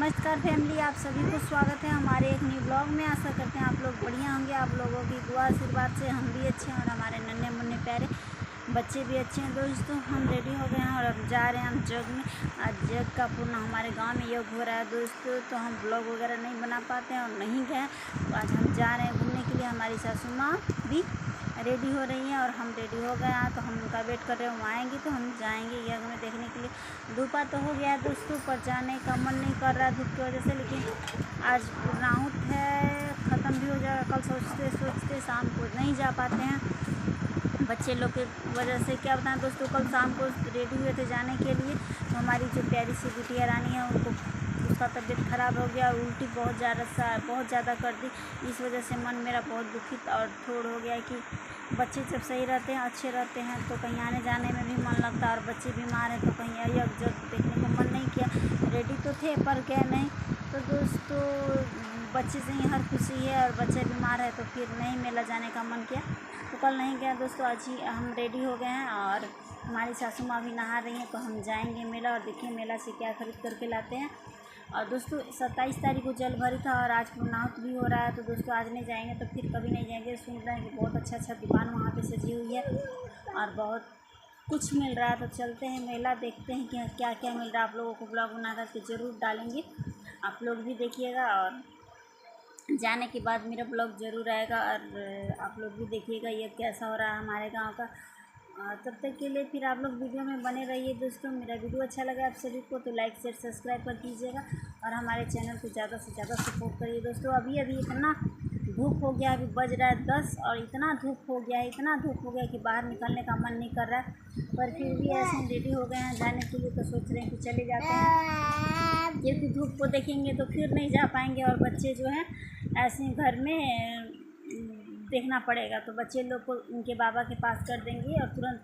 नमस्कार फैमिली, आप सभी को स्वागत है हमारे एक न्यू ब्लॉग में। आशा करते हैं आप लोग बढ़िया होंगे। आप लोगों की दुआ आशीर्वाद से हम भी अच्छे हैं और हमारे नन्हे मुन्ने प्यारे बच्चे भी अच्छे हैं। दोस्तों हम रेडी हो गए हैं और अब जा रहे हैं हम जग में। आज जग का पूर्ण हमारे गांव में योग हो रहा है दोस्तों, तो हम ब्लॉग वगैरह नहीं बना पाते हैं और नहीं गए। तो आज हम जा रहे हैं घूमने के लिए। हमारी सासू माँ भी रेडी हो रही हैं और हम रेडी हो गए हैं, तो हम उनका वेट कर रहे हैं। वो आएंगे तो हम जाएंगे यज्ञ में देखने के लिए। धूपा तो हो गया है दोस्तों, पर जाने का मन नहीं कर रहा है धूप की वजह से। लेकिन आज पूर्णाहुत है, ख़त्म भी हो जाएगा। कल सोचते शाम को नहीं जा पाते हैं बच्चे लोग की वजह से। क्या बताएं दोस्तों, कल शाम को रेडी हुए थे जाने के लिए, तो हमारी जो प्यारी सी बिटिया रानी है उनको उसका तबीयत ख़राब हो गया और उल्टी बहुत ज़्यादा कर दी। इस वजह से मन मेरा बहुत दुखित और थोड़ हो गया कि बच्चे जब सही रहते हैं, अच्छे रहते हैं, तो कहीं आने जाने में भी मन लगता है। और बच्चे बीमार हैं तो कहीं यज्ञ जग देखने को मन नहीं किया। रेडी तो थे पर गए नहीं। तो दोस्तों बच्चे से ही हर खुशी है और बच्चे बीमार है तो फिर नहीं मेला जाने का मन किया, तो कल नहीं गया दोस्तों। आज ही हम रेडी हो गए हैं और हमारी सासू माँ भी नहा रही हैं, तो हम जाएंगे मेला और देखिए मेला से क्या खरीद करके लाते हैं। और दोस्तों 27 तारीख को जल भरी था और आज पूर्णाहुत भी हो रहा है, तो दोस्तों आज नहीं जाएंगे तो फिर कभी नहीं जाएंगे। सुन रहे हैं कि बहुत अच्छा दुकान वहाँ पे सजी हुई है और बहुत कुछ मिल रहा है, तो चलते हैं मेला, देखते हैं कि क्या क्या मिल रहा है। आप लोगों को ब्लॉग बना करके ज़रूर डालेंगे, आप लोग भी देखिएगा और जाने के बाद मेरा ब्लॉग ज़रूर आएगा और आप लोग भी देखिएगा ये कैसा हो रहा है हमारे गांव का। तब तक के लिए फिर आप लोग वीडियो में बने रहिए दोस्तों। मेरा वीडियो अच्छा लगा आप सभी को तो लाइक शेयर सब्सक्राइब कर दीजिएगा और हमारे चैनल को ज़्यादा से ज़्यादा सपोर्ट करिए दोस्तों। अभी इतना धूप हो गया, अभी बज रहा है 10 और इतना धूप हो गया कि बाहर निकलने का मन नहीं कर रहा है, पर फिर भी ऐसे रेडी हो गए हैं जाने के लिए। तो सोच रहे हैं कि चले जाते हैं, क्योंकि धूप को देखेंगे तो फिर नहीं जा पाएंगे और बच्चे जो हैं ऐसे घर में देखना पड़ेगा। तो बच्चे लोग को उनके बाबा के पास कर देंगे और तुरंत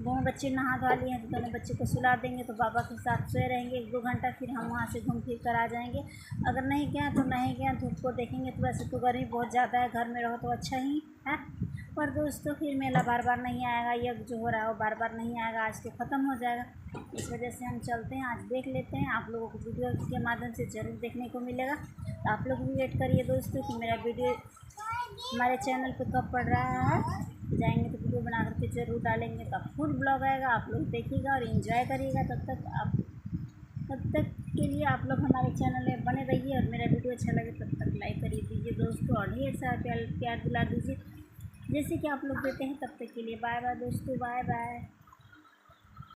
दोनों बच्चे नहा धो लिए हैं तो दोनों बच्चे को सुला देंगे, तो बाबा के साथ सोए रहेंगे 1-2 घंटा। फिर हम वहाँ से घूम फिर कर आ जाएंगे। अगर नहीं गया तो नहीं गया, धूप को देखेंगे तो वैसे तो गर्मी बहुत ज़्यादा है, घर में रहो तो अच्छा ही है। पर दोस्तों फिर मेला बार बार नहीं आएगा, यज्ञ जो हो रहा है वो बार बार नहीं आएगा, आज तो ख़त्म हो जाएगा। इस वजह से हम चलते हैं, आज देख लेते हैं। आप लोगों को वीडियो के माध्यम से ज़रूर देखने को मिलेगा, तो आप लोग भी वेट करिए दोस्तों कि मेरा वीडियो हमारे चैनल पे कब पड़ रहा है। जाएंगे तो वीडियो बना करके ज़रूर डालेंगे, तो फुल ब्लॉग आएगा, आप लोग देखिएगा और एंजॉय करिएगा। तब तक के लिए आप लोग हमारे चैनल में बने रहिए और मेरा वीडियो अच्छा लगे तब तक लाइक करिए दीजिए दोस्तों और ढेर सारा प्यार दिला दीजिए जैसे कि आप लोग देते हैं। तब तक के लिए बाय बाय दोस्तों, बाय बाय।